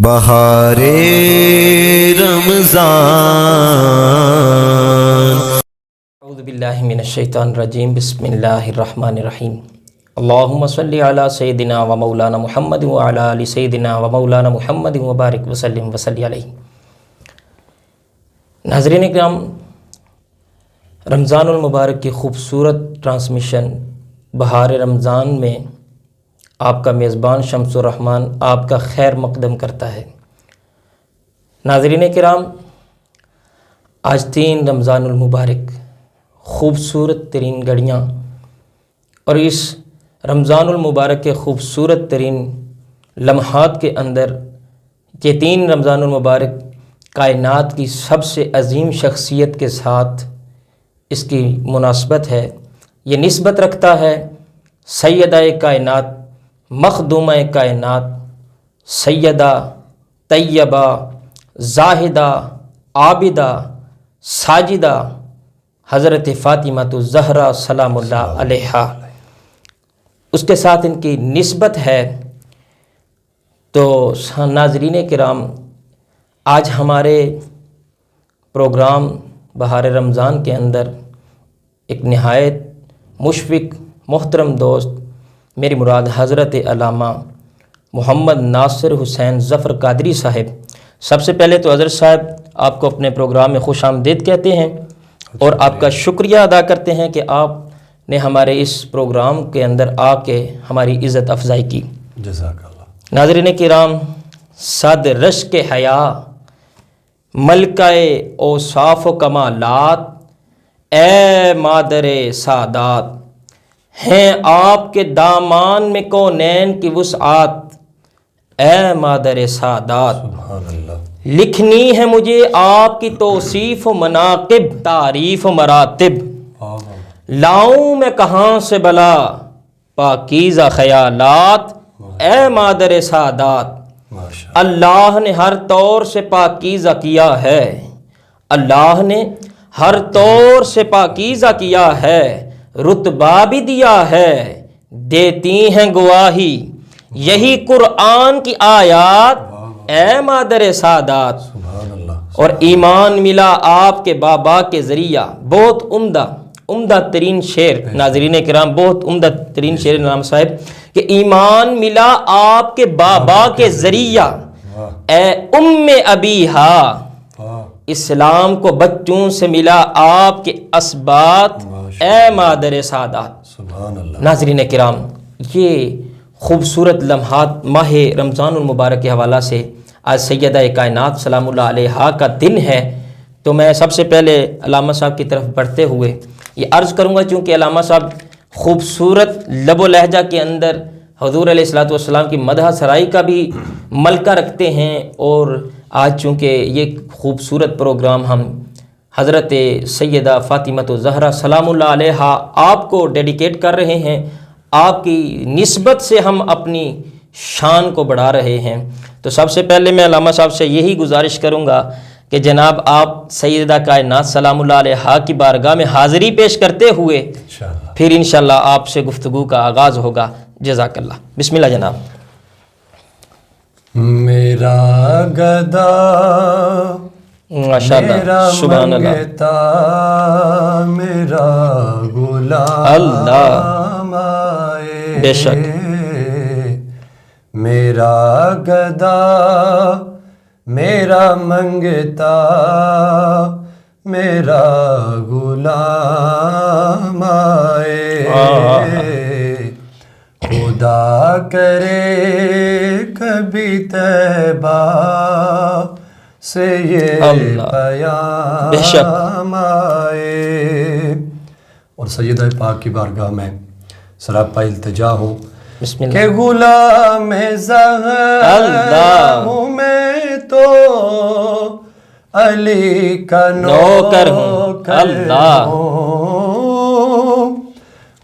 بہار رمضان۔ اعوذ باللہ من الشیطان الرجیم، بسم اللہ الرحمن الرحیم۔ اللہم صلی علی سیدنا و مولانا محمد و علی آل سیدنا و مولانا محمد وبارک وسلم وصلی علیہ۔ ناظرین کرام، رمضان المبارک کی خوبصورت ٹرانسمیشن بہار رمضان میں آپ کا میزبان شمس الرحمن آپ کا خیر مقدم کرتا ہے۔ ناظرین کرام، آج 3 رمضان المبارک، خوبصورت ترین گھڑیاں، اور اس رمضان المبارک کے خوبصورت ترین لمحات کے اندر یہ 3 رمضان المبارک کائنات کی سب سے عظیم شخصیت کے ساتھ اس کی مناسبت ہے۔ یہ نسبت رکھتا ہے سیدہ کائنات، مخدومہ کائنات، سیدہ طیبہ زاہدہ عابدہ ساجدہ حضرت فاطمہ الزہرا سلام اللہ علیہا، اس کے ساتھ ان کی نسبت ہے۔ تو ناظرین کرام، آج ہمارے پروگرام بہار رمضان کے اندر ایک نہایت مشفق محترم دوست، میری مراد حضرت علامہ محمد ناصر حسین ظفر قادری صاحب، سب سے پہلے تو حضرت صاحب آپ کو اپنے پروگرام میں خوش آمدید کہتے ہیں اور آپ کا شکریہ ادا کرتے ہیں کہ آپ نے ہمارے اس پروگرام کے اندر آ کے ہماری عزت افزائی کی۔ جزاک اللہ۔ ناظرین کرام، صد رشک حیا ملکہ اوصاف و کمالات، اے مادر سادات، ہیں آپ کے دامان میں کونین کی وسعات، اے مادر سادات، سبحان اللہ۔ لکھنی ہے مجھے آپ کی توصیف و مناقب، تعریف و مراتب، لاؤں میں کہاں سے بلا پاکیزہ خیالات، اے مادر سادات، اللہ نے ہر طور سے پاکیزہ کیا ہے، اللہ نے ہر طور سے پاکیزہ کیا ہے، رتبہ بھی دیا ہے، دیتی ہیں گواہی یہی قرآن کی آیات، اے مادر سادات، سبحان اللہ۔ اور ایمان ملا آپ کے بابا کے ذریعہ۔ بہت عمدہ ترین شعر، ناظرین کرام، بہت عمدہ ترین شعر علامہ صاحب کہ ایمان ملا آپ کے بابا کے ذریعہ، اے ام ابیہا، اسلام کو بچوں سے ملا آپ کے اسبات، اے مادر سادات۔ سبحان اللہ۔ ناظرین کرام، یہ خوبصورت لمحات ماہ رمضان المبارک کے حوالہ سے آج سیدہ کائنات سلام اللہ علیہا کا دن ہے، تو میں سب سے پہلے علامہ صاحب کی طرف بڑھتے ہوئے یہ عرض کروں گا، چونکہ علامہ صاحب خوبصورت لب و لہجہ کے اندر حضور علیہ الصلوۃ والسلام کی مدح سرائی کا بھی ملکہ رکھتے ہیں، اور آج چونکہ یہ خوبصورت پروگرام ہم حضرت سیدہ فاطمہ الزہرا سلام اللہ علیہا آپ کو ڈیڈیکیٹ کر رہے ہیں، آپ کی نسبت سے ہم اپنی شان کو بڑھا رہے ہیں، تو سب سے پہلے میں علامہ صاحب سے یہی گزارش کروں گا کہ جناب آپ سیدہ کائنات سلام اللہ علیہا کی بارگاہ میں حاضری پیش کرتے ہوئے پھر انشاءاللہ آپ سے گفتگو کا آغاز ہوگا۔ جزاک اللہ۔ بسم اللہ جناب۔ میرا گدا ماشاءاللہ، سبحان اللہ، منگتا میرا غلام اللہ، آئے، بے شک، میرا گدا میرا منگتا میرا غلام آئے، خدا کرے کبھی طیبہ سے یہ پیام آئے۔ اور سیدہ پاک کی بارگاہ میں سراپا التجا ہوں بسم اللہ۔ کہ غلام زہر ہوں میں تو علی کا نوکر ہوں، اللہ،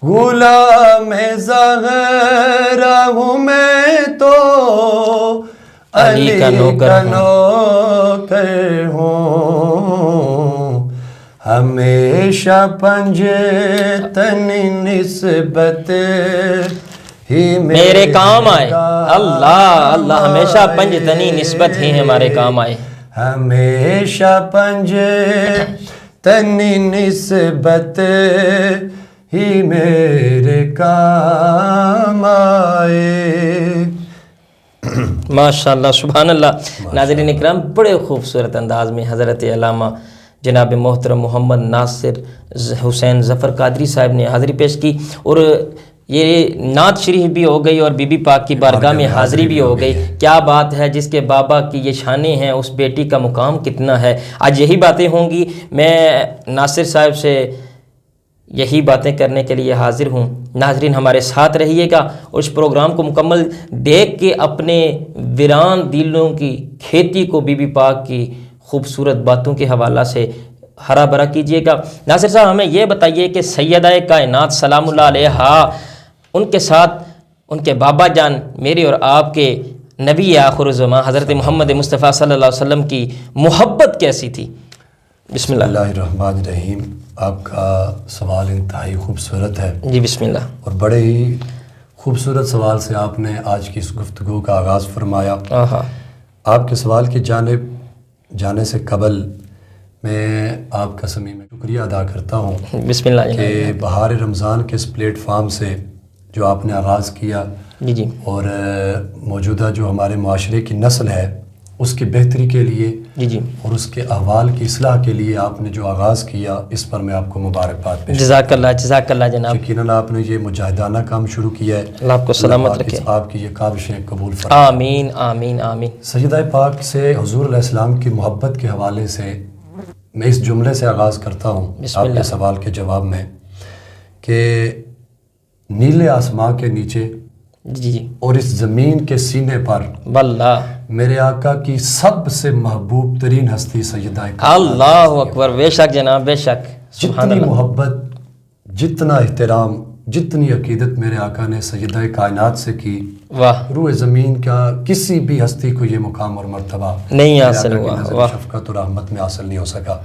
غلام زہر ہوں میں تو علی کا نوکر ہوں، ہمیشہ پنجتن نسبت ہی میرے کام آئے. اللہ اللہ ہمیشہ پنج تنی نسبت ہی ہمارے کام آئے. ہمیشہ پنج تنی نسبت ہی میرے کام آئے. ماشاءاللہ سبحان اللہ. ناظرین اکرام بڑے خوبصورت انداز میں حضرت علامہ جناب محترم محمد ناصر حسین ظفر قادری صاحب نے حاضری پیش کی، اور یہ نعت شریف بھی ہو گئی اور بی بی پاک کی بارگاہ میں حاضری بھی ہو گئی. کیا بات ہے، جس کے بابا کی یہ شانیں ہیں اس بیٹی کا مقام کتنا ہے. آج یہی باتیں ہوں گی. میں ناصر صاحب سے یہی باتیں کرنے کے لیے حاضر ہوں. ناظرین ہمارے ساتھ رہیے گا اور اس پروگرام کو مکمل دیکھ کے اپنے ویران دلوں کی کھیتی کو بی بی پاک کی خوبصورت باتوں کے حوالہ سے ہرا بھرا کیجیے گا. ناصر صاحب ہمیں یہ بتائیے کہ سیدہ کائنات سلام اللہ علیہا، ان کے ساتھ ان کے بابا جان میرے اور آپ کے نبی آخر الزمان حضرت محمد مصطفیٰ صلی اللہ علیہ وسلم کی محبت کیسی تھی؟ بسم اللہ الرحمن الرحیم. آپ کا سوال انتہائی خوبصورت ہے. جی بسم اللہ. اور بڑے ہی خوبصورت سوال سے آپ نے آج کی اس گفتگو کا آغاز فرمایا. آپ کے سوال کی جانب جانے سے قبل میں آپ کا صمیمی شکریہ ادا کرتا ہوں بسم اللہ کہ بہار رمضان کے اس پلیٹ فارم سے جو آپ نے آغاز کیا، جی اور موجودہ جو ہمارے معاشرے کی نسل ہے اس کی بہتری کے لیے جی اور اس کے احوال کی اصلاح کے لیے آپ نے جو آغاز کیا، اس پر میں آپ کو مبارکباد پیش. جزاک اللہ جناب. یقیناً آپ نے یہ مجاہدانہ کام شروع کیا ہے. اللہ آپ کو سلامت رکھے. آپ کی یہ کاوشیں قبول فرمائے. آمین آمین آمین. سیدہ پاک سے حضور علیہ السلام کی محبت کے حوالے سے میں اس جملے سے آغاز کرتا ہوں آپ کے سوال کے جواب میں کہ نیلے آسمان کے نیچے جی اور اس زمین کے سینے پر واللہ میرے آقا کی سب سے محبوب ترین ہستی سیدہ کائنات. اللہ اکبر. بے شک جناب بے شک. جتنی محبت، جتنا احترام، جتنی عقیدت میرے آقا نے سیدہ کائنات سے کی، واہ، روح زمین کا کسی بھی ہستی کو یہ مقام اور مرتبہ نہیں حاصل ہوا. واہ، شفقت اور رحمت میں حاصل نہیں ہو سکا.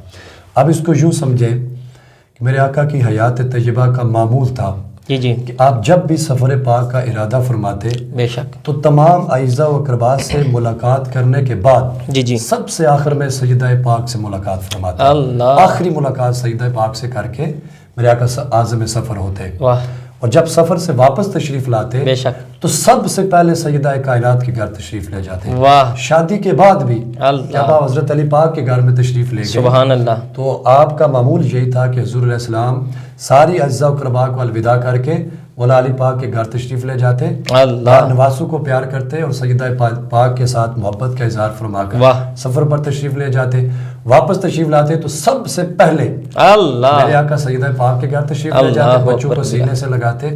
اب اس کو یوں سمجھیں کہ میرے آقا کی حیات طیبہ کا معمول تھا جی جی کہ آپ جب بھی سفر پاک کا ارادہ فرماتے بے شک تو تمام اعزاء و اقرباء سے ملاقات کرنے کے بعد جی جی سب سے آخر میں سیدہ پاک سے ملاقات فرماتے. اللہ، آخری ملاقات سیدہ پاک سے کر کے میرے آقا عازم سفر ہوتے. واہ، اور جب سفر سے واپس تشریف لاتے بے شک تو سب سے پہلے سیدہ کائنات کے گھر تشریف لے جاتے. واہ، شادی کے بعد بھی اللہ، جب آپ حضرت علی پاک کے گھر میں تشریف لے گئے سبحان اللہ. تو آپ کا معمول یہی تھا کہ حضور علیہ السلام ساری اعزاء و اقرباء کو الوداع کر کے مولا علی پاک کے گھر تشریف لے جاتے، اللہ، نواسوں کو پیار کرتے اور سیدہ پاک کے ساتھ محبت کا اظہار فرما کر واہ، سفر پر تشریف لے جاتے. واپس تشریف لاتے تو سب سے پہلے اللہ، میرے آقا سیدہ پاک کے گھر تشریف لے جاتے، بچوں کو سینے سے لگاتے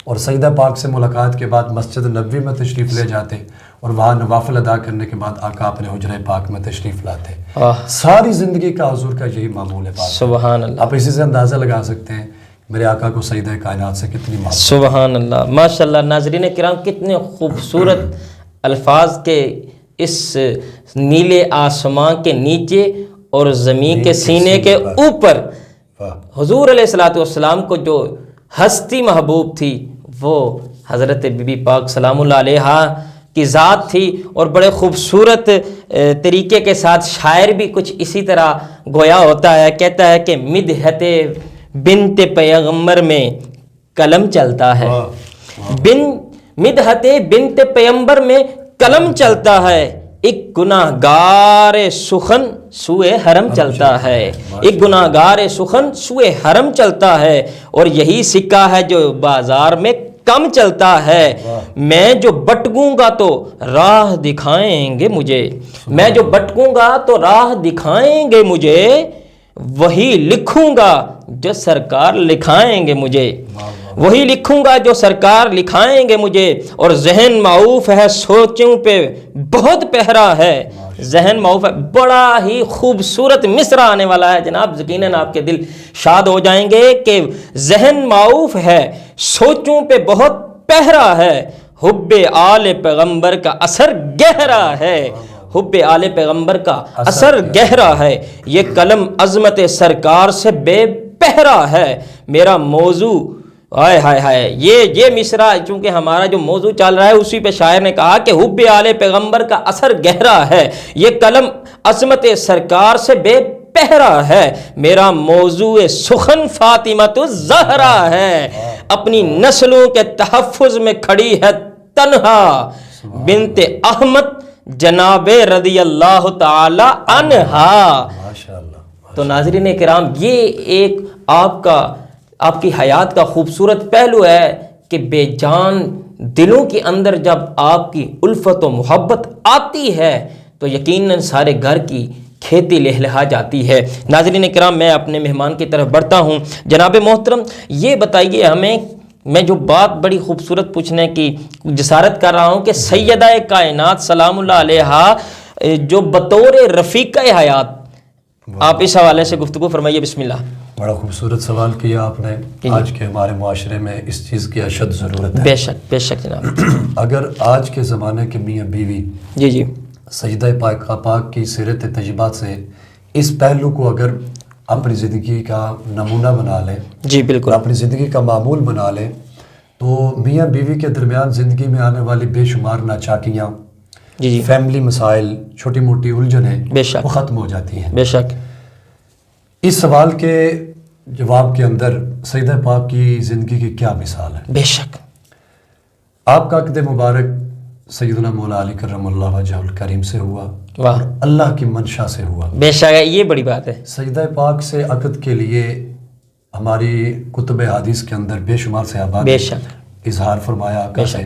اور سیدہ پاک سے ملاقات کے بعد مسجد نبوی میں تشریف لے جاتے اور وہاں نوافل ادا کرنے کے بعد آقا اپنے حجرہ پاک میں تشریف لاتے. ساری زندگی کا حضور کا یہی معمول ہے. سبحان اللہ. آپ اسی سے اندازہ لگا سکتے ہیں میرے آقا کو سیدہ کائنات سے کتنی محبت. سبحان اللہ. ماشاء اللہ. ناظرین کرام کتنے خوبصورت الفاظ کے اس نیلے آسمان کے نیچے اور زمین کے سینے کے اوپر حضور علیہ الصلوۃ والسلام کو جو ہستی محبوب تھی وہ حضرت بی بی پاک سلام اللہ علیہا کی ذات تھی. اور بڑے خوبصورت طریقے کے ساتھ شاعر بھی کچھ اسی طرح گویا ہوتا ہے، کہتا ہے کہ مدحت بنت پیغمبر میں قلم چلتا ہے، مدحت بنت پیغمبر میں قلم چلتا ہے، ایک گناہ گار سخن سوئے حرم چلتا ہے، ایک گناہ گار سخن سوئے حرم چلتا ہے، اور یہی سکہ ہے جو بازار میں کم چلتا ہے. میں جو بٹکوں گا تو راہ دکھائیں گے مجھے، میں جو بٹکوں گا تو راہ دکھائیں گے مجھے، وہی لکھوں گا جو سرکار لکھائیں گے مجھے، وہی لکھوں گا جو سرکار لکھائیں گے مجھے. اور ذہن معوف ہے سوچوں پہ بہت پہرا ہے، ذہن معوف ہے. بڑا ہی خوبصورت مصرع آنے والا ہے جناب، یقیناً آپ کے دل شاد ہو جائیں گے کہ ذہن معوف ہے سوچوں پہ بہت پہرا ہے، حب آل پیغمبر کا اثر گہرا ہے، حب آل پیغمبر کا اثر گہرا ہے، یہ قلم عظمت سرکار سے بے پہرا ہے، میرا موضوع ہائے ہائے ہائے، یہ مصرع چونکہ ہمارا جو موضوع چل رہا ہے اسی پہ شاعر نے کہا کہ حب آل پیغمبر کا اثر گہرا ہے، یہ قلم عظمت سرکار سے بے پہرا ہے، میرا موضوع سخن فاطمۃ الزہرا ہے، اپنی نسلوں کے تحفظ میں کھڑی ہے تنہا بنت احمد جناب رضی اللہ تعالی عنہا۔ ماشاءاللہ۔ تو ناظرین کرام، یہ ایک آپ کی حیات کا خوبصورت پہلو ہے کہ بے جان دلوں کے اندر جب آپ کی الفت و محبت آتی ہے تو یقیناً سارے گھر کی کھیتی لہلہا جاتی ہے۔ ناظرین کرام، میں اپنے مہمان کی طرف بڑھتا ہوں۔ جناب محترم، یہ بتائیے ہمیں، میں جو بات بڑی خوبصورت پوچھنے کی جسارت کر رہا ہوں کہ سیدہ کائنات سلام اللہ علیہا جو بطور رفیقہ حیات، آپ اس حوالے سے گفتگو فرمائیے، بسم اللہ۔ بڑا خوبصورت سوال کیا آپ نے۔ آج کے ہمارے معاشرے میں اس چیز کی اشد ضرورت ہے۔ بے شک بے شک جناب۔ اگر آج کے زمانے کے میاں بیوی جی سیدہ پاک کی سیرت تجربات سے اس پہلو کو اگر اپنی زندگی کا نمونہ بنا لیں، جی بالکل، اپنی زندگی کا معمول بنا لیں، تو میاں بیوی کے درمیان زندگی میں آنے والی بے شمار ناچاکیاں، جی فیملی مسائل، چھوٹی موٹی الجھنیں بے شک وہ ختم ہو جاتی ہیں۔ بے شک۔ اس سوال کے جواب کے اندر سیدہ پاک کی زندگی کی کیا مثال ہے؟ بے شک۔ آپ کا عقد مبارک سیدنا مولا علی کرم اللہ وجہ الکریم سے ہوا، واہ، اللہ کی منشا سے ہوا۔ بے شک، یہ بڑی بات ہے۔ سیدہ پاک سے عقد کے لیے ہماری کتب حدیث کے اندر بے شمار صحابہ بے نے شک اظہار فرمایا آقا سے،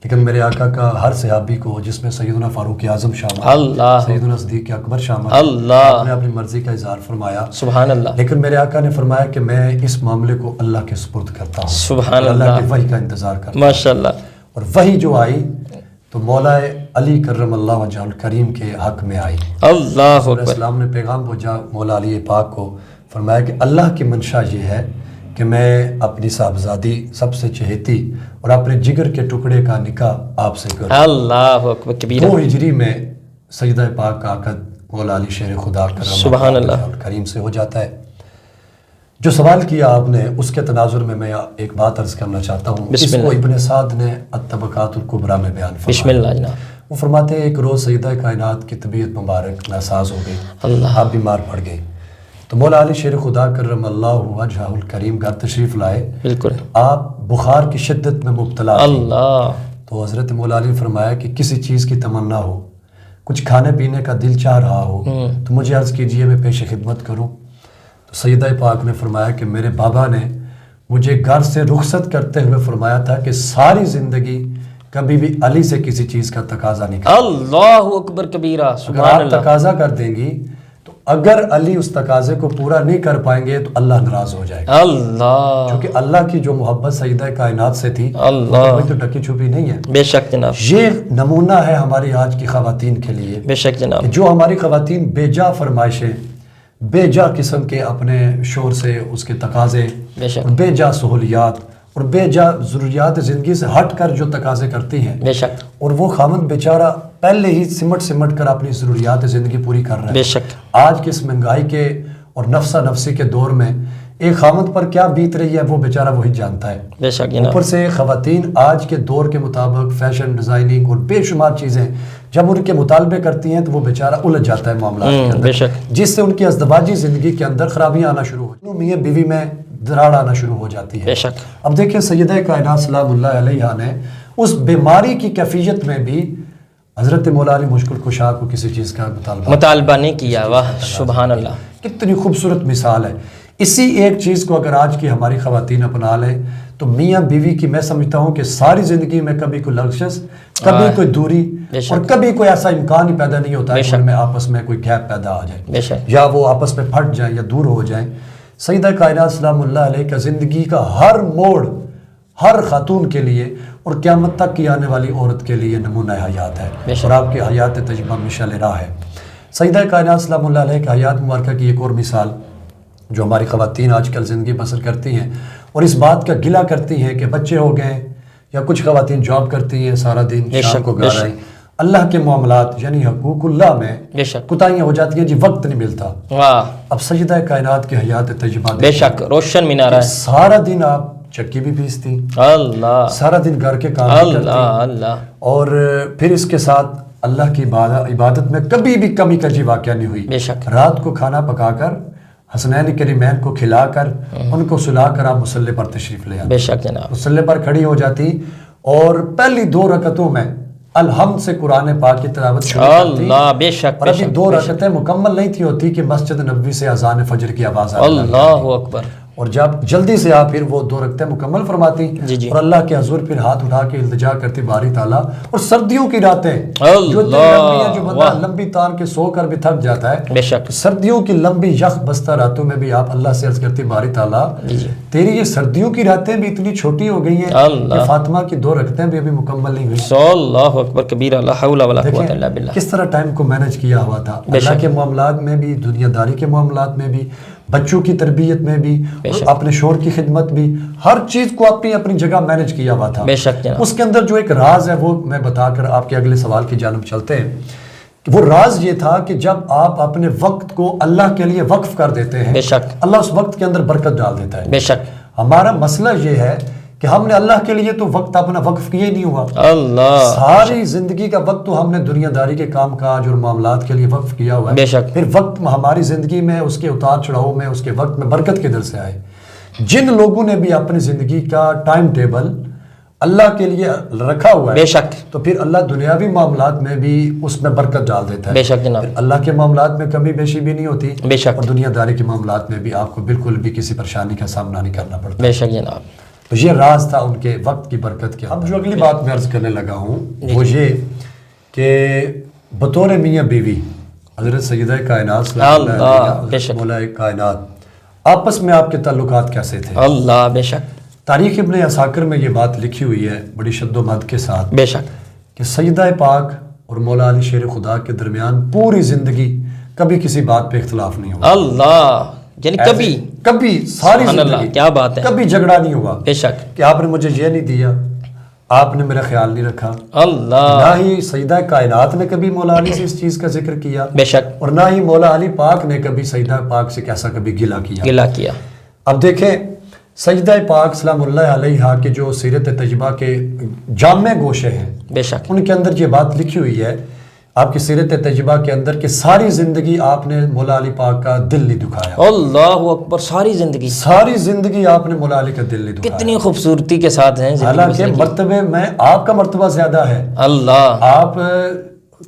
لیکن میرے آقا کا ہر صحابی کو، جس میں سیدنا فاروق اعظم شامل، اللہ، سیدنا صدیق اکبر شامل، اللہ، نے اپنی مرضی کا اظہار فرمایا، سبحان اللہ، لیکن میرے آقا نے فرمایا کہ میں اس معاملے کو اللہ کے سپرد کرتا ہوں، سبحان اور اللہ اللہ، کے وحی کا انتظار کرتا ہوں۔ ماشاءاللہ۔ اور وحی جو آئی تو مولا علی کرم اللہ وجہ الکریم کے حق میں آئی۔ اللہ رسول اکبر۔ اسلام نے پیغام پہنچا مولا علی پاک کو، فرمایا کہ اللہ کی منشا یہ ہے کہ میں اپنی صاحبزادی سب سے چہیتی اور اپنے جگر کے ٹکڑے کا نکاح آپ سے کروں۔ اللہ اکبر کبیرہ۔ 2 ہجری میں سیدہ پاک کا عقد مولا علی شیر خدا کرم سبحان اللہ کریم سے ہو جاتا ہے۔ جو سوال کیا آپ نے، اس کے تناظر میں میں ایک بات عرض کرنا چاہتا ہوں۔ بسم اس کو اللہ۔ ابن سعد نے الطبقات الکبریٰ میں بیان فرمایا۔ بسم اللہ جناب۔ وہ فرماتے ہیں ایک روز سیدہ کائنات کی طبیعت مبارک ناساز ہو گئی، اللہ، آپ بیمار پڑ گئی، تو مولا علی شیر خدا کرم اللہ وجہ الکریم گھر تشریف لائے، بالکل، آپ بخار کی شدت میں مبتلا تھیں۔ اللہ، تو حضرت مولا علی نے فرمایا کہ کسی چیز کی تمنا ہو، کچھ کھانے پینے کا دل چاہ رہا ہو تو مجھے عرض کیجئے، میں پیش خدمت کروں۔ تو سیدہ پاک نے فرمایا کہ میرے بابا نے مجھے گھر سے رخصت کرتے ہوئے فرمایا تھا کہ ساری زندگی کبھی بھی علی سے کسی چیز کا تقاضا نہیں کرنا۔ اللہ اکبر کبیرہ، اگر سبحان آپ اللہ، تقاضا کر دیں گی تو اگر علی اس تقاضے کو پورا نہیں کر پائیں گے تو اللہ ناراض ہو جائے گا، اللہ، کیونکہ اللہ کی جو محبت سیدہ کائنات سے تھی اللہ، وہ تو ڈکی چھپی نہیں ہے۔ بے شک جناب، یہ نمونہ ہے ہماری آج کی خواتین کے لیے بے شک جناب، کہ جو ہماری خواتین بے جا فرمائشیں، بے جا قسم کے اپنے شور سے اس کے تقاضے، بے شک، اور بے جا سہولیات اور بے جا ضروریات زندگی سے ہٹ کر جو تقاضے کرتی ہیں، بے شک، اور وہ خامد بیچارہ پہلے ہی سمٹ کر اپنی ضروریات زندگی پوری کر رہا بے ہے۔ شک، آج کے اس مہنگائی کے اور نفسہ نفسی کے دور میں ایک خامد پر کیا بیت رہی ہے وہ بیچارہ وہی جانتا ہے۔ بے شک جناب، اوپر سے خواتین آج کے دور کے مطابق فیشن ڈیزائننگ اور بے شمار چیزیں جب ان کے مطالبے کرتی ہیں تو وہ بیچارہ الجھ جاتا ہے معاملات کے بے اندر، شک، جس سے ان کی ازدواجی زندگی کے اندر خرابیاں آنا شروع ہو، میاں بیوی میں دراڑ آنا شروع ہو جاتی ہے۔ بے شک، اب دیکھیں سیدہ کائنات سلام اللہ علیہا نے اس بیماری کی کیفیت میں بھی حضرت مولا علی مشکل کشا کو کسی چیز کا مطالبہ نہیں کیا، واہ سبحان اللہ، کتنی خوبصورت مثال ہے۔ اسی ایک چیز کو اگر آج کی ہماری خواتین اپنا لیں تو میاں بیوی کی میں سمجھتا ہوں کہ ساری زندگی میں کبھی کوئی لغزش، کبھی کوئی دوری اور کبھی کوئی ایسا امکان ہی پیدا نہیں ہوتا ہے کہ ان میں آپس میں کوئی گیپ پیدا آ جائے یا وہ آپس میں پھٹ جائیں یا دور ہو جائیں۔ سیدہ کائنات سلام اللہ علیہ کا زندگی کا ہر موڑ ہر خاتون کے لیے اور قیامت تک کی آنے والی عورت کے لیے نمونہ حیات ہے اور آپ کی حیات تجربہ مشعل راہ ہے۔ سیدہ کائنات سلام اللہ علیہ کا حیات مبارکہ کی ایک اور مثال جو ہماری خواتین آج کل زندگی بسر کرتی ہیں اور اس بات کا گلہ کرتی ہیں کہ بچے ہو گئے یا کچھ خواتین جاب کرتی ہیں سارا دن شام کو گھر آئیں، اللہ کے معاملات یعنی حقوق اللہ میں کوتاہیاں ہو جاتی ہیں، جی وقت نہیں ملتا۔ اب سجدہ کائنات کی حیات تجربہ بے شک روشن مینارہ ہے، سارا دن آپ چکی بھی پیستی، اللہ سارا دن گھر کے کام بھی اللہ کرتی، اللہ اور پھر اس کے ساتھ اللہ کی عبادت میں کبھی بھی کمی کجی واقعہ نہیں ہوئی۔ بے شک رات کو کھانا پکا کر حسنین کریمین کو کھلا کر ان کو سلا کر آپ مصلی پر تشریف لے آتے، بے شک جناب، مصلی پر کھڑی ہو جاتی اور پہلی 2 رکعتوں میں الحمد سے قرآن پاک کی تلاوت شروع کرتی، اللہ بے شک اور بے ابھی شک 2 رکعتیں مکمل نہیں تھی ہوتی کہ مسجد نبوی سے اذان فجر کی آواز آنے لگتی، اللہ اکبر، اور جب جلدی سے آپ پھر وہ 2 رکعتیں مکمل فرماتی جی جی، اور اللہ کے حضور پھر ہاتھ اٹھا کے التجا کرتی باری تعالیٰ۔ اور سردیوں کی راتیں جو اتنی لمبی ہیں، جو بندہ لمبی تان کے سو کر بھی تھک جاتا ہے، بے شک سردیوں کی لمبی یخ بستہ راتوں میں بھی آپ اللہ سے عرض کرتی باری تعالیٰ جی جی، تیری یہ سردیوں کی راتیں بھی اتنی چھوٹی ہو گئی ہیں اللہ، کہ فاطمہ کی 2 رکعتیں بھی ابھی مکمل نہیں ہوئی۔ اللہ اکبر کبیرہ، لا حول ولا قوت الا باللہ۔ کس طرح ٹائم کو مینج کیا ہوا تھا، اللہ کے معاملات میں بھی، دنیا داری کے معاملات میں بھی، بچوں کی تربیت میں بھی، اپنے شور کی خدمت بھی، ہر چیز کو اپنی جگہ مینج کیا ہوا تھا۔ بے شک جناب، اس کے اندر جو ایک راز ہے وہ میں بتا کر آپ کے اگلے سوال کی جانب چلتے ہیں۔ وہ راز یہ تھا کہ جب آپ اپنے وقت کو اللہ کے لیے وقف کر دیتے ہیں، بے شک اللہ اس وقت کے اندر برکت ڈال دیتا ہے۔ بے شک، ہمارا مسئلہ یہ ہے کہ ہم نے اللہ کے لیے تو وقت اپنا وقف کیا ہی نہیں ہوا، اللہ ساری زندگی کا وقت تو ہم نے دنیا داری کے کام کاج اور معاملات کے لیے وقف کیا ہوا ہے۔ بے شک، پھر وقت ہماری زندگی میں اس کے اتار چڑھاؤ میں، اس کے وقت میں برکت کدھر سے آئے؟ جن لوگوں نے بھی اپنی زندگی کا ٹائم ٹیبل اللہ کے لیے رکھا ہوا ہے، بے شک، تو پھر اللہ دنیاوی معاملات میں بھی اس میں برکت ڈال دیتا ہے۔ بے شک جناب، پھر اللہ کے معاملات میں کمی بیشی بھی نہیں ہوتی، بے شک، اور دنیا داری کے معاملات میں بھی آپ کو بالکل بھی کسی پریشانی کا سامنا نہیں کرنا پڑتا۔ بے شک جناب، تو یہ راز تھا ان کے وقت کی برکت کے۔ اب جو اگلی بات میں عرض کرنے لگا ہوں وہ یہ کہ بطور میاں بیوی حضرت سیدہ کائنات صلی اللہ علیہ اللہ، بے وسلم، شک، مولا کائنات، آپس میں آپ کے تعلقات کیسے تھے؟ اللہ بے شک، تاریخ ابن عساکر میں یہ بات لکھی ہوئی ہے بڑی شد و مد کے ساتھ بے شک، کہ سیدہ پاک اور مولا علی شیر خدا کے درمیان پوری زندگی کبھی کسی بات پہ اختلاف نہیں ہوا، اللہ یعنی کبھی ساری سبحان اللہ، زندگی کیا بات ہے، کبھی جھگڑا نہیں ہوا بے شک، کہ آپ نے مجھے یہ نہیں دیا، آپ نے میرا خیال نہیں رکھا، اللہ نہ ہی سیدہ کائنات نے کبھی مولا علی سے اس چیز کا ذکر کیا، بے شک، اور نہ ہی مولا علی پاک نے کبھی سیدہ پاک سے کیسا کبھی گلہ کیا۔ گلہ کیا، اب دیکھیں سیدہ پاک سلام اللہ علیہا کے جو سیرت طیبہ کے جامع گوشے ہیں، بے شک، ان کے اندر یہ بات لکھی ہوئی ہے آپ کی سیرت طیبہ کے اندر کہ ساری زندگی آپ نے مولا علی پاک کا دل نہیں دکھایا، اللہ اکبر، ساری زندگی آپ نے مولا علی کا دل نہیں دکھایا، کتنی خوبصورتی کے ساتھ ہیں زندگی حالانکہ بسنے کی۔ مرتبے میں آپ کا مرتبہ زیادہ ہے، اللہ آپ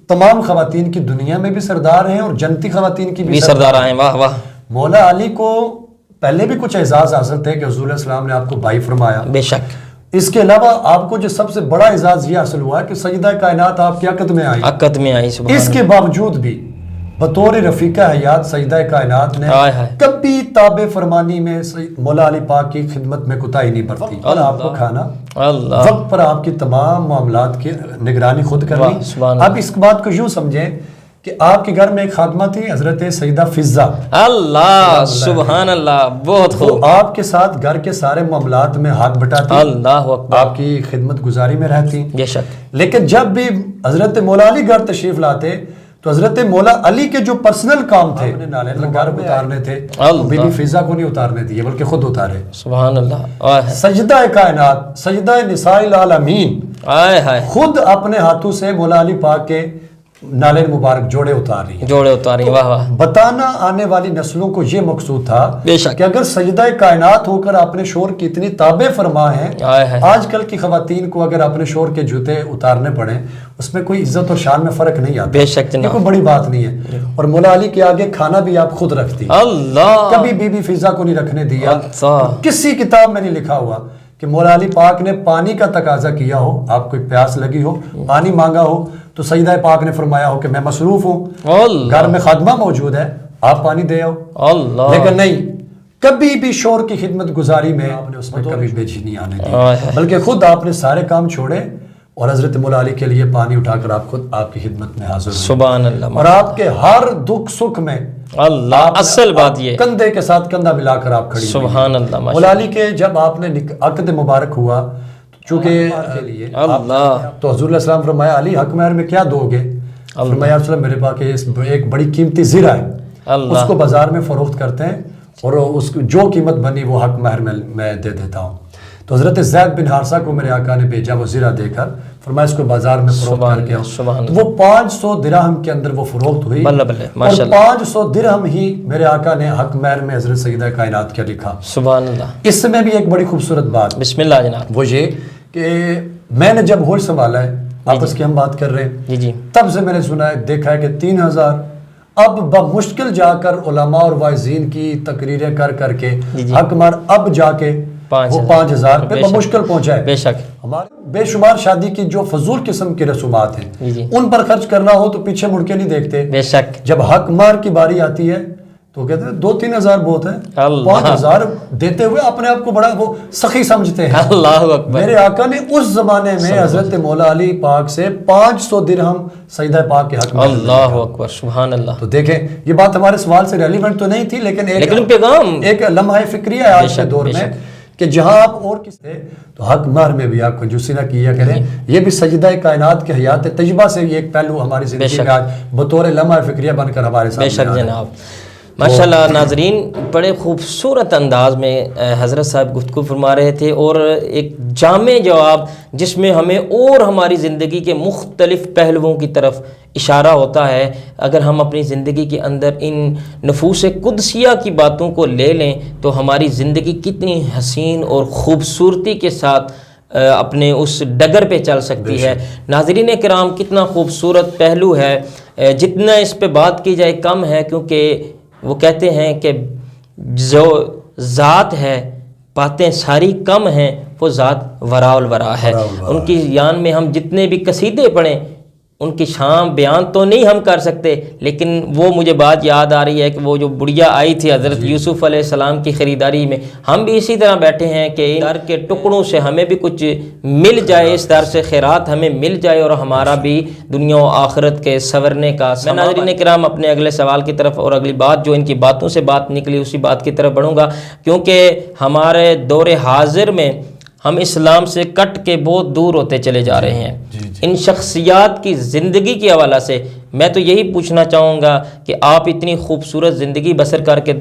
تمام خواتین کی دنیا میں بھی سردار ہیں اور جنتی خواتین کی بھی سردار آئیں، واہ واہ، مولا علی کو پہلے بھی کچھ اعزاز حاصل تھے کہ حضور علیہ السلام نے آپ کو بھائی فرمایا، بے شک، اس کے علاوہ آپ کو جو سب سے بڑا اعزاز یہ حاصل ہوا کہ سیدہ کائنات آپ کی عقد میں آئی، عقد میں آئی، سبحان اس کے باوجود بھی بطور رفیقہ حیات سیدہ کائنات نے ہائے ہائے، کبھی تابع فرمانی میں مولا علی پاک کی خدمت میں کوتاہی نہیں برتی، اور آپ کو کھانا اللہ، وقت پر آپ کی تمام معاملات کی نگرانی خود کرنی۔ واہ، سبحان آپ اس بات کو یوں سمجھیں کہ آپ کے گھر میں ایک خادمہ تھی حضرت سیدہ فضہ، اللہ سبحان اللہ، بہت وہ خوب، آپ کے ساتھ گھر کے سارے معاملات میں ہاتھ بٹاتی، اللہ اکبر، آپ کی خدمت گزاری میں رہتی، بے شک، لیکن جب بھی حضرت مولا علی گھر تشریف لاتے تو حضرت مولا علی کے جو پرسنل کام تھے گھر اتارنے تھے، بی بی فضہ کو نہیں اتارنے دیے بلکہ خود اتارے۔ سبحان اللہ، آئے ہائے، سجدہ کائنات، سجدہ نساء العالمین، آئے ہائے، خود اپنے ہاتھوں سے مولا علی پاک کے نالے مبارک جوڑے اتار رہی ہیں۔ جوڑے اتاری، واہ واہ، بتانا آنے والی نسلوں کو یہ مقصود تھا بے شک، کہ اگر سجدہ کائنات ہو کر اپنے شور کی اتنی تابع فرما ہیں، آئے ہائے، آج کل کی خواتین کو اگر اپنے شور کے جوتے اتارنے پڑیں اس میں کوئی عزت اور شان میں فرق نہیں آتا، بے شک یہ جناب، کوئی بڑی بات نہیں ہے۔ اور مولا علی کے آگے کھانا بھی آپ خود رکھتی، اللہ، کبھی بی بی فضہ کو نہیں رکھنے دیا، اللہ، کسی کتاب میں نہیں لکھا ہوا کہ مولا علی پاک نے پانی کا تقاضا کیا ہو، آپ کو پیاس لگی ہو، پانی مانگا ہو تو سیدہ پاک نے فرمایا ہو کہ میں مصروف ہوں، اللہ، گھر میں خادمہ موجود ہے، آپ پانی دے آؤ، اللہ، لیکن نہیں، کبھی بھی شور کی خدمت گزاری میں آپ نے اس میں کبھی بے چینی آنے دی، بلکہ خود آپ نے سارے کام چھوڑے اور حضرت مولا علی کے لیے پانی اٹھا کر آپ خود آپ کی خدمت میں حاضر ہوئے، سبحان اللہ، اور آپ کے ہر دکھ سکھ میں اللہ، اصل بات یہ، کندھے کے ساتھ کندھا ملا کر آپ کھڑی ہوئی۔ سبحان اللہ، ماشاء مولا علی کے جب آپ نے عقد مبارک ہوا چونکہ کے لیے اللہ، تو حضور علیہ السلام فرمایا علی حق مہر میں کیا دو گے؟ فرمایا رسول اللہ میرے پاس ایک بڑی قیمتی زرہ ہے، اللہ، اس کو بازار میں فروخت کرتے ہیں اور اس جو قیمت بنی وہ حق مہر میں دے دیتا ہوں۔ تو حضرت زید بن حارثہ کو میرے آقا نے بھیجا وہ زرہ دے کر، فرمایا اس کو بازار میں فروخت کر کے آؤ۔ تو وہ 500 درہم کے اندر وہ فروخت ہوئی، اور 500 درہم ہی میرے آقا نے حق مہر میں حضرت سیدہ کائنات کیا لکھا۔ سبحان اللہ۔ اس میں بھی ایک بڑی خوبصورت بات، بسم اللہ جناب، وہ یہ کہ میں نے جب ہوش سنبھالا ہے، آپس کی ہم بات کر رہے ہیں، جی تب سے میں نے سنا ہے، دیکھا ہے کہ 3000، اب بمشکل جا کر علماء اور واعظین کی تقریریں کر کر کے حق مہر اب جا کے وہ 5000 پہ بمشکل پہنچا ہے۔ بے شک ہمارے بے شمار شادی کی جو فضول قسم کی رسومات ہیں ان پر خرچ کرنا ہو تو پیچھے مڑ کے نہیں دیکھتے، بے شک جب حق مہر کی باری آتی ہے تو کہتے ہیں 2-3 ہزار بہت ہے، 5000 دیتے ہوئے اپنے آپ کو بڑا وہ سخی سمجھتے ہیں۔ اللہ اکبر۔ میرے آقا نے اس زمانے میں حضرت مولا علی پاک سے 500 درہم سیدہ پاک کے حق میں، اللہ اکبر، سبحان اللہ۔ تو دیکھیں یہ بات ہمارے سوال سے ریلیونٹ تو نہیں تھی، لیکن پیغام، ایک لمحہ فکریہ ہے آج کے دور میں کہ جہاں آپ اور کس تھے تو حق مہر میں بھی آپ کنجوسی نہ کیا کریں۔ یہ بھی سجدہ کائنات کے حیات تجربہ سے ایک پہلو ہماری زندگی میں آج بطور لمحہ فکریہ بن کر ہمارے سامنے بے شک جناب۔ ماشاءاللہ ناظرین، بڑے خوبصورت انداز میں حضرت صاحب گفتگو فرما رہے تھے، اور ایک جامع جواب جس میں ہمیں اور ہماری زندگی کے مختلف پہلوؤں کی طرف اشارہ ہوتا ہے۔ اگر ہم اپنی زندگی کے اندر ان نفوس قدسیہ کی باتوں کو لے لیں تو ہماری زندگی کتنی حسین اور خوبصورتی کے ساتھ اپنے اس ڈگر پہ چل سکتی ہے۔ ناظرین کرام، کتنا خوبصورت پہلو ہے، جتنا اس پہ بات کی جائے کم ہے، کیونکہ وہ کہتے ہیں کہ جو ذات ہے باتیں ساری کم ہیں، وہ ذات وراء الورا ہے۔ ان کی یان میں ہم جتنے بھی قصیدے پڑھیں ان کی شان بیان تو نہیں ہم کر سکتے، لیکن وہ مجھے بات یاد آ رہی ہے کہ وہ جو بڑھیا آئی تھی حضرت یوسف علیہ السلام کی خریداری میں، ہم بھی اسی طرح بیٹھے ہیں کہ در کے ٹکڑوں سے ہمیں بھی کچھ مل جائے، اس در سے خیرات ہمیں مل جائے، اور ہمارا بھی دنیا و آخرت کے سنورنے کا۔ میں ناظرین کرام اپنے اگلے سوال کی طرف، اور اگلی بات جو ان کی باتوں سے بات نکلی اسی بات کی طرف بڑھوں گا، کیونکہ ہمارے دور حاضر میں ہم اسلام سے کٹ کے بہت دور ہوتے چلے جا رہے ہیں۔ ان شخصیات کی زندگی کے حوالہ سے میں تو یہی پوچھنا چاہوں گا کہ آپ اتنی خوبصورت زندگی بسر کر کے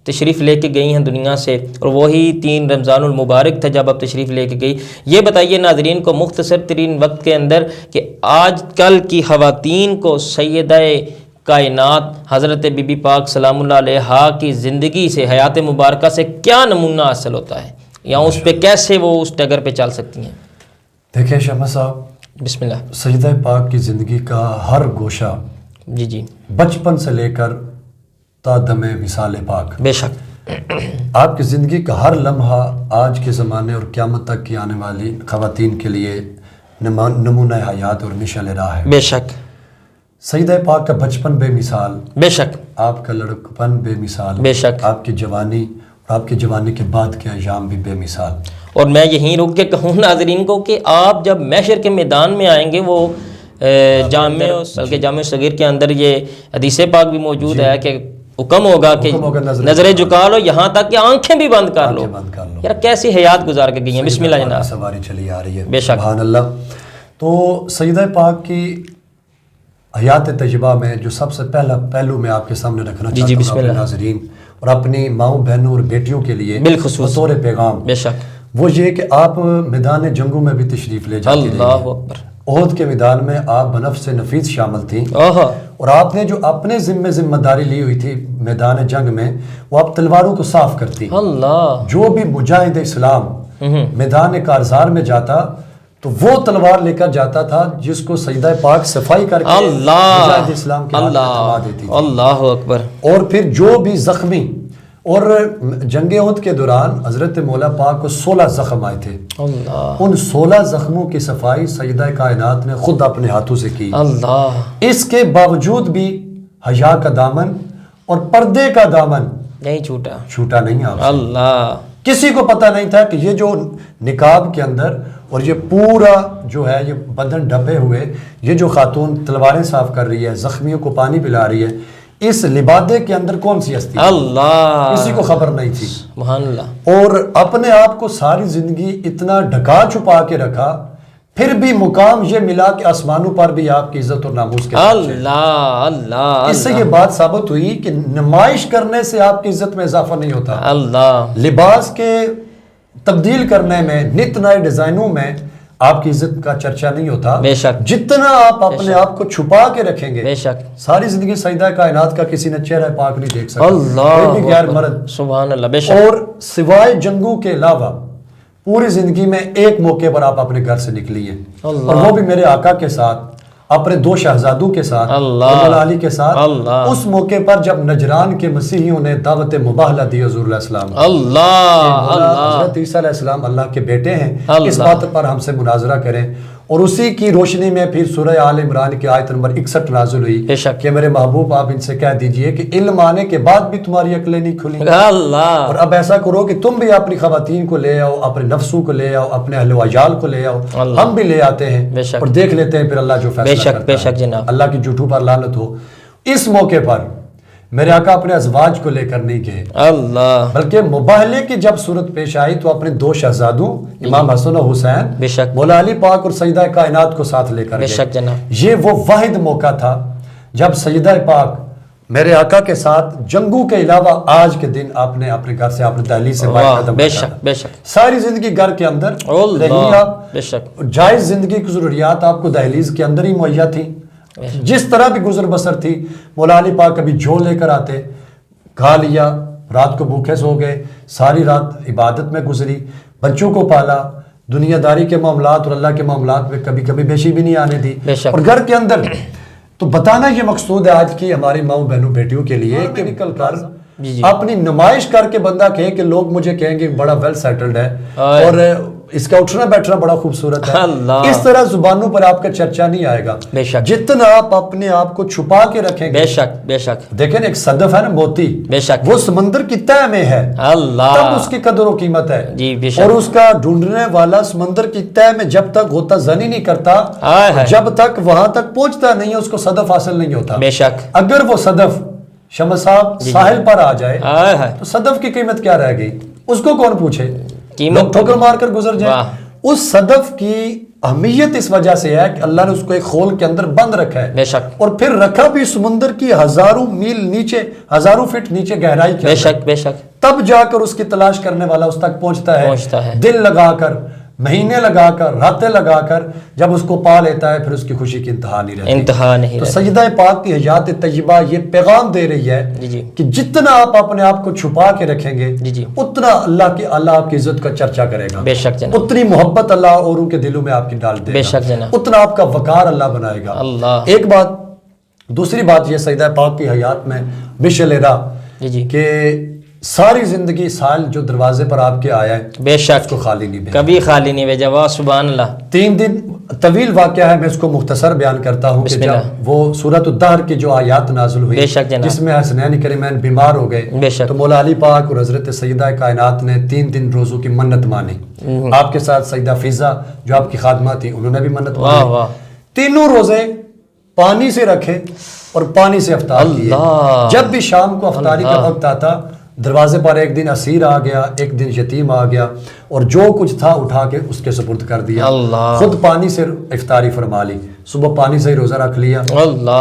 تشریف لے کے گئی ہیں دنیا سے، اور وہی 3 رمضان المبارک تھا جب آپ تشریف لے کے گئی۔ یہ بتائیے ناظرین کو مختصر ترین وقت کے اندر کہ آج کل کی خواتین کو سیدہ کائنات حضرت بی بی پاک سلام اللہ علیہا کی زندگی سے، حیات مبارکہ سے کیا نمونہ حاصل ہوتا ہے، یا اس پہ کیسے وہ اس ڈگر پہ چل سکتی ہیں؟ دیکھیں شمع صاحب، بسم اللہ۔ سیدہ پاک کی زندگی کا ہر گوشہ، جی بچپن سے لے کر تا دم وصال پاک، بے شک آپ کی زندگی کا ہر لمحہ آج کے زمانے اور قیامت تک کی آنے والی خواتین کے لیے نمونہ حیات اور مشعل راہ ہے۔ بے شک سیدہ پاک کا بچپن بے مثال، بے شک آپ کا لڑکپن بے مثال، بے شک، آپ کی جوانی اور آپ کی جوانی کے بعد کے ایام بھی بے مثال۔ اور میں یہیں رک کے کہوں ناظرین کو کہ آپ جب محشر کے میدان میں آئیں گے، وہ جامع صغیر کے اندر یہ حدیث پاک بھی موجود ہے کہ حکم ہوگا کہ نظریں جھکا لو یہاں تک کہ آنکھیں بھی بند کر لو۔ یار کیسی حیات گزار کے گئی ہیں۔ بسم اللہ جناب۔ سواری چلی آ رہی ہے، بے شک، سبحان اللہ۔ تو سیدہ پاک کی حیات طیبہ میں جو سب سے پہلا پہلو میں آپ کے سامنے رکھنا چاہتا ہوں اپنے ناظرین اور اپنی ماؤں بہنوں اور بیٹیوں کے لیے بالخصوص بطور پیغام، بے شک، وہ یہ کہ آپ میدان جنگوں میں بھی تشریف لے جاتی رہی ہیں۔ اللہ اکبر۔ احد کے میدان میں آپ بنفس نفیس شامل تھیں، اور آپ نے جو اپنے ذمہ داری لی ہوئی تھی میدان جنگ میں، وہ آپ تلواروں کو صاف کرتی۔ اللہ، جو بھی مجاہد اسلام میدان کارزار میں جاتا تو وہ تلوار لے کر جاتا تھا جس کو سیدہ پاک صفائی کر کے مجاہد اسلام کے ہاتھ میں تھما دیتی تھی۔ اللہ اکبر۔ اور پھر جو بھی زخمی، اور جنگ احد کے دوران حضرت مولا پاک کو 16 زخم آئے تھے، اللہ، ان 16 زخموں کی صفائی سیدہ کائنات نے خود اپنے ہاتھوں سے کی۔ اللہ، اس کے باوجود بھی حیا کا دامن اور پردے کا دامن نہیں چھوٹا نہیں آپ سے۔ اللہ، کسی کو پتہ نہیں تھا کہ یہ جو نقاب کے اندر اور یہ پورا جو ہے یہ بدن ڈھپے ہوئے یہ جو خاتون تلواریں صاف کر رہی ہے، زخمیوں کو پانی پلا رہی ہے، اس لبادے کے اندر کون سی ہستی ہے؟ اللہ، کسی کو خبر نہیں تھی۔ سبحان اللہ۔ اور اپنے آپ کو ساری زندگی اتنا ڈھکا چھپا کے رکھا، پھر بھی مقام یہ ملا کہ آسمانوں پر بھی آپ کی عزت اور ناموس کے ساتھ ہے۔ اللہ، اللہ، اس سے یہ بات ثابت ہوئی کہ نمائش کرنے سے آپ کی عزت میں اضافہ نہیں ہوتا، اللہ، لباس کے تبدیل کرنے میں، نت نئے ڈیزائنوں میں آپ کی عزت کا چرچا نہیں ہوتا. بے شک. جتنا آپ اپنے آپ کو چھپا کے رکھیں گے، بے شک، ساری زندگی سیدہ کائنات کا کسی نے چہرہ پاک نہیں دیکھ سکتا. اللہ کوئی بھی غیر مرد. سبحان اللہ. بے شک. اور سوائے جنگوں کے علاوہ پوری زندگی میں ایک موقع پر آپ اپنے گھر سے نکلی ہیں، اور وہ بھی میرے آقا کے ساتھ، اپنے 2 شہزادوں کے ساتھ، مولا علی کے ساتھ. اس موقع پر جب نجران کے مسیحیوں نے دعوت مباہلہ دی حضور علیہ السلام. حضرت عیسیٰ علیہ السلام اللہ کے بیٹے ہیں، اس بات پر ہم سے مناظرہ کریں. اور اسی کی روشنی میں پھر سورہ آل عمران کی آیت نمبر 61 نازل ہوئی کہ میرے محبوب آپ ان سے کہہ دیجئے کہ علم آنے کے بعد بھی تمہاری عقلیں نہیں کھلی، اور اب ایسا کرو کہ تم بھی اپنی خواتین کو لے آؤ، اپنے نفسوں کو لے آؤ، اپنے اہل و عیال کو لے آؤ، ہم بھی لے آتے ہیں اور دیکھ لیتے ہیں پھر اللہ جو فیصلہ کرتا ہے. اللہ کی جھوٹوں پر لعنت ہو. اس موقع پر میرے آقا اپنے ازواج کو لے کر نہیں گئے، بلکہ مباہلے کی جب صورت پیش آئی تو اپنے 2 شہزادوں امام حسن و حسین، مولا علی پاک اور سیدہ کائنات کو ساتھ لے کر گئے. یہ وہ واحد موقع تھا جب سیدہ پاک میرے آقا کے ساتھ جنگوں کے علاوہ آج کے دن آپ نے اپنے گھر سے، آپ نے دہلیز سے باہر قدم رکھا. ساری زندگی گھر کے اندر رہی آپ، جائز زندگی کی ضروریات آپ کو دہلیز کے اندر ہی مہیا تھی. جس طرح بھی گزر بسر تھی، مولا علی پاک کبھی جو لے کر آتے، کھا لیا، رات کو بھوکے سو گئے، ساری رات عبادت میں گزری، بچوں کو پالا، دنیا داری کے معاملات اور اللہ کے معاملات میں کبھی کبھی بیشی بھی نہیں آنے دی. اور گھر کے اندر تو بتانا یہ مقصود ہے آج کی ہماری ماؤں بہنوں بیٹیوں کے لیے کہ نکل کر اپنی نمائش کر کے بندہ کہے کہ لوگ مجھے کہیں گے بڑا ویل سیٹلڈ ہے اور اس کا اٹھنا بیٹھنا بڑا خوبصورت ہے. اس طرح زبانوں پر آپ کا چرچا نہیں آئے گا. جتنا آپ اپنے آپ کو چھپا کے رکھیں گے. بے شک. دیکھیں ایک صدف ہے نا، موتی، وہ سمندر کی تہ میں ہے، تب اس کی قدر و قیمت ہے. اور اس کا ڈھونڈنے والا سمندر کی تہ میں جب تک ہوتا زنی نہیں کرتا، جب تک وہاں تک پہنچتا نہیں ہے، اس کو صدف حاصل نہیں ہوتا. اگر وہ صدف شمس صاحب ساحل پر آ جائے تو صدف کی قیمت کیا رہ گئی؟ اس کو کون پوچھے؟ لوگ ٹھوکر مار کر گزر جائیں. اس صدف کی اہمیت اس وجہ سے ہے کہ اللہ نے اس کو ایک خول کے اندر بند رکھا ہے، اور پھر رکھا بھی سمندر کی 1000 میل نیچے، 1000 فٹ نیچے گہرائی کے اندر. بے شک. تب جا کر اس کی تلاش کرنے والا اس تک پہنچتا ہے، دل لگا کر، مہینے لگا کر، راتیں لگا کر. جب اس کو پا لیتا ہے پھر اس کی خوشی کی انتہا نہیں رہتی. تو سیدہ پاک کی حیات طیبہ یہ پیغام دے رہی ہے کہ جتنا آپ اپنے آپ کو چھپا کے رکھیں گے اتنا اللہ آپ کی عزت کا چرچا کرے گا. اتنی محبت اللہ اوروں کے دلوں میں آپ کی ڈال دے گا، اتنا آپ کا وقار اللہ بنائے گا. ایک بات. دوسری بات یہ سیدہ پاک کی حیات میں مشعل راہ کہ ساری زندگی سال جو دروازے پر آپ کے آیا ہے، بے شک اس کو خالی نہیں بھیجا، کبھی خالی نہیں بھیجا. واہ سبحان اللہ. 3 دن طویل واقعہ ہے، میں اس کو مختصر بیان کرتا ہوں کہ جب وہ سورۃ الدہر کی جو آیات نازل ہوئی جس میں حسنین کریمین بیمار ہو گئے تو مولا علی پاک اور حضرت سیدہ کائنات نے 3 دن روزوں کی منت مانی. آپ کے ساتھ سیدہ فیضہ جو آپ کی خادمہ تھی انہوں نے بھی منت مانی. تینوں روزے پانی سے رکھے اور پانی سے افطار کیے. جب بھی شام کو افطاری کا وقت آتا دروازے پر ایک دن اسیر آ گیا، ایک دن یتیم آ گیا، اور جو کچھ تھا اٹھا کے اس کے سپرد کر دیا. خود پانی سے افطاری فرما لی، صبح پانی سے ہی روزہ رکھ لیا.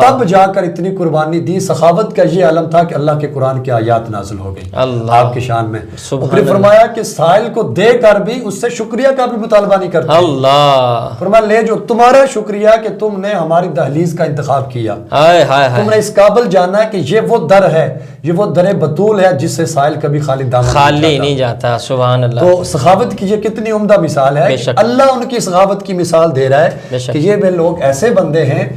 تب جا کر اتنی قربانی دی. سخاوت کا یہ علم تھا کہ اللہ کے قرآن کی آیات نازل ہو گئی آپ کی شان میں. پھر فرمایا کہ سائل کو دے کر بھی اس سے شکریہ کا بھی مطالبہ نہیں کرتے. فرمایا لے جو تمہارا شکریہ کہ تم نے ہماری دہلیز کا انتخاب کیا. تم نے اس قابل جانا ہے کہ یہ وہ در ہے، یہ وہ در بطول ہے جس سے سائل کبھی خالی نہیں جاتا. سبحان اللہ. تو سخاوت کی یہ کتنی عمدہ مثال ہے. اللہ ان کی سخاوت کی مثال دے رہا ہے کہ یہ وہ لوگ ایسے بندے ہیں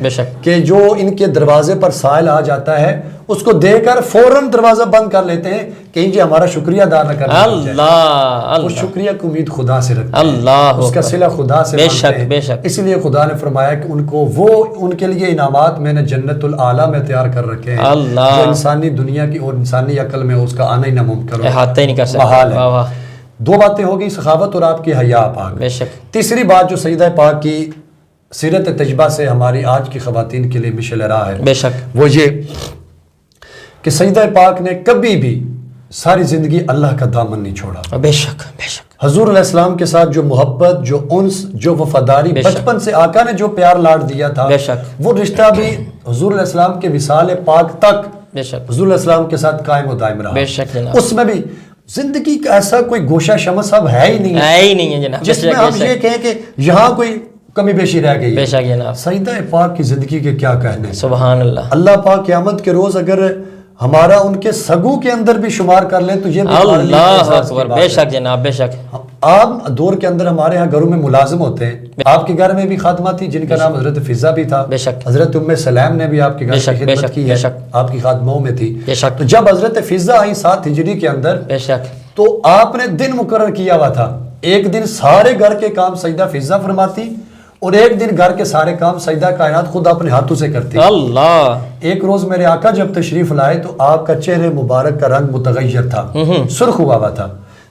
کہ جو ان کے دروازے پر سائل آ جاتا ہے اس کو دے کر فوراً دروازہ بند کر لیتے ہیں کہ جی ہمارا شکریہ ادا نہ کرنا. اللہ اس شکریہ کی امید خدا سے رکھتے ہیں، اس کا صلہ خدا سے مانتے ہیں. اس لیے خدا نے فرمایا کہ ان کو وہ ان کے لیے انعامات میں نے جنت الاعلیٰ میں تیار کر رکھے ہیں جو انسانی دنیا کی اور انسانی عقل میں اس کا آنا ہی ناممکن محال ہے. 2 باتیں ہوگی، سخاوت اور آپ کی حیا پاک. تیسری بات جو سیدہ پاک کی سیرت طیبہ سے ہماری آج کی خواتین کے لیے مشعل راہ ہے وہ یہ کہ سیدہ پاک نے کبھی بھی ساری زندگی اللہ کا دامن نہیں چھوڑا. بے شک حضور علیہ السلام کے ساتھ جو محبت، جو انس، جو وفاداری، بچپن سے آقا نے جو پیار لاڈ دیا تھا وہ رشتہ بھی حضور علیہ السلام کے وصال پاک تک حضور علیہ السلام کے ساتھ قائم و دائم رہا. اس میں بھی زندگی کا ایسا کوئی گوشہ شمس اب ہے ہی نہیں ہے جناب، جس میں ہم یہ کہیں کہ یہاں کوئی کمی بیشی رہ گئی. بے شک جناب. سیدہ پاک کی زندگی کے کیا کہنے. سبحان اللہ. اللہ پاک قیامت کے روز اگر ہمارا ان کے سگوں کے اندر بھی شمار کر لیں تو یہ اللہ اکبر. بے شک جناب، بے شک. عام دور کے اندر ہمارے ہاں گھروں میں ملازم ہوتے ہیں. آپ کے گھر میں بھی خادمہ تھی جن کا نام حضرت فضہ بھی تھا. بے شک. حضرت ام سلیم نے بھی آپ کے گھر کی خدمت کی ہے، آپ کی خادموں میں تھی. بے شک. تو جب حضرت فضہ آئی 7 ہجری کے اندر، بے شک، تو آپ نے دن مقرر کیا ہوا تھا. ایک دن سارے گھر کے کام سیدہ فضہ فرماتی اور ایک دن گھر کے سارے کام سیدہ کائنات خود اپنے ہاتھوں سے کرتی. اللہ. ایک روز میرے آقا جب تشریف لائے تو آپ کا چہرے مبارک کا رنگ متغیر تھا، سرخ ہوا تھا.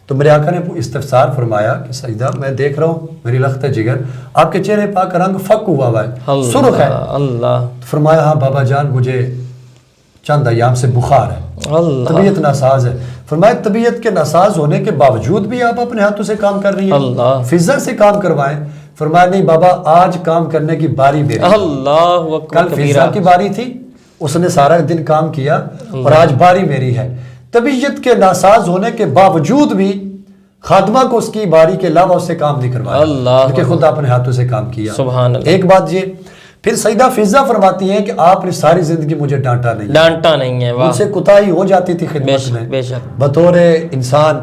تو میرے آقا نے استفسار فرمایا کہ سیدہ میں دیکھ رہا ہوں میری لخت جگر آپ کے چہرے پاک کا رنگ فک ہوا ہے، سرخ ہے. اللہ. فرمایا ہاں بابا جان مجھے چند ایام سے بخار ہے، طبیعت ناساز ہے. فرمایا طبیعت کے ناساز ہونے کے باوجود بھی آپ اپنے ہاتھوں سے کام کر رہی ہیں، فضہ سے کام کروائیں. فرمایا نہیں بابا آج کام کرنے کی باری میری. اللہ اکبر. کل فضہ کی باری تھی، اس نے سارا دن کام کیا اور آج باری میری ہے. طبیعت کے ناساز ہونے کے باوجود بھی خادمہ کو اس کی باری کے علاوہ اس سے کام نہیں کروایا، بلکہ خود اپنے ہاتھوں سے کام کیا. سبحان اللہ. ایک بات یہ پھر سیدہ فضہ فرماتی ہیں کہ آپ نے ساری زندگی مجھے ڈانٹا نہیں ہے، مجھ سے کوتاہی ہو جاتی تھی خدمت میں. بطور انسان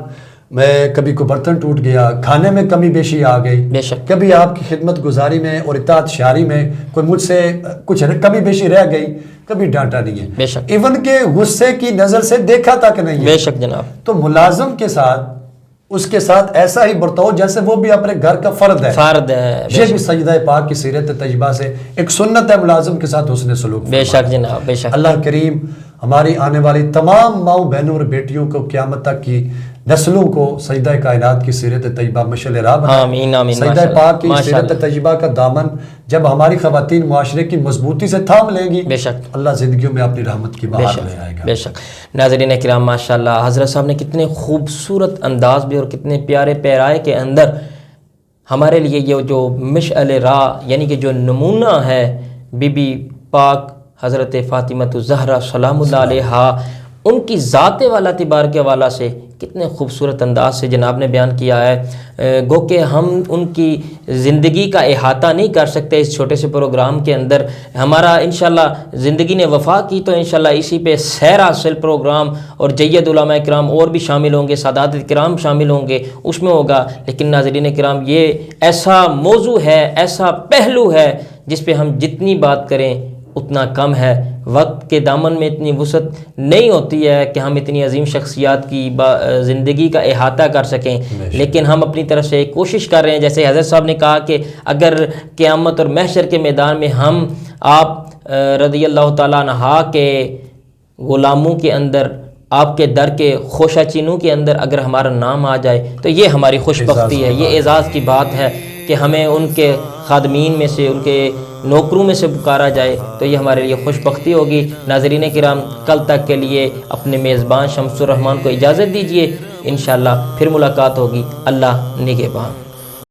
میں کبھی کو برتن ٹوٹ گیا، کھانے میں کمی بیشی آ گئی، کبھی آپ کی خدمت گزاری میں اور اطاعت شعاری میں کوئی مجھ سے کچھ کمی بیشی رہ گئی، کبھی ڈانٹا نہیں ہے. ایون کہ غصے کی نظر سے دیکھا تک نہیں ہے. بے شک جناب. تو ملازم کے ساتھ اس کے ساتھ ایسا ہی برتاؤ جیسے وہ بھی اپنے گھر کا فرد ہے. یہ بھی سیدہ پاک کی سیرت طیبہ سے ایک سنت ہے ملازم کے ساتھ حسن سلوک. بے شک جناب، بے شک. اللہ کریم ہماری آنے والی تمام ماؤں بہنوں اور بیٹیوں کو قیامت تک کی نسلوں کو سیدہ کائنات کی سیرت طیبہ مشعل راہ بنائے. آمین آمین. سیدہ پاک کی سیرت طیبہ کا دامن جب ہماری خواتین معاشرے کی مضبوطی سے تھام لیں گی، بے شک اللہ زندگیوں میں اپنی رحمت کی بہار لے آئے گا. بے شک. ناظرین کرام ماشاءاللہ حضرت صاحب نے کتنے خوبصورت انداز بھی اور کتنے پیارے پیرائے کے اندر ہمارے لیے یہ جو مشعل راہ یعنی کہ جو نمونہ ہے بی بی پاک حضرت فاطمہ الزہرا سلام اللہ علیہا، ان کی ذات والا اعتبار کے حوالہ سے کتنے خوبصورت انداز سے جناب نے بیان کیا ہے. گو کہ ہم ان کی زندگی کا احاطہ نہیں کر سکتے اس چھوٹے سے پروگرام کے اندر. ہمارا انشاءاللہ زندگی نے وفا کی تو انشاءاللہ اسی پہ سیر حاصل پروگرام اور جید علماء کرام اور بھی شامل ہوں گے، سادات کرام شامل ہوں گے، اس میں ہوگا. لیکن ناظرین کرام یہ ایسا موضوع ہے، ایسا پہلو ہے جس پہ ہم جتنی بات کریں اتنا کم ہے. وقت کے دامن میں اتنی وسعت نہیں ہوتی ہے کہ ہم اتنی عظیم شخصیات کی زندگی کا احاطہ کر سکیں. لیکن ہم اپنی طرف سے کوشش کر رہے ہیں. جیسے حضرت صاحب نے کہا کہ اگر قیامت اور محشر کے میدان میں ہم آپ رضی اللہ تعالیٰ عنہ کے غلاموں کے اندر، آپ کے در کے خوشہ چینوں کے اندر اگر ہمارا نام آ جائے تو یہ ہماری خوش بختی ہے، یہ اعزاز کی بات ہے کہ ہمیں ان کے خادمین میں سے، ان کے نوکروں میں سے پکارا جائے تو یہ ہمارے لیے خوش بختی ہوگی. ناظرین کرام کل تک کے لیے اپنے میزبان شمس الرحمان کو اجازت دیجیے، انشاءاللہ پھر ملاقات ہوگی. اللہ نگہبان.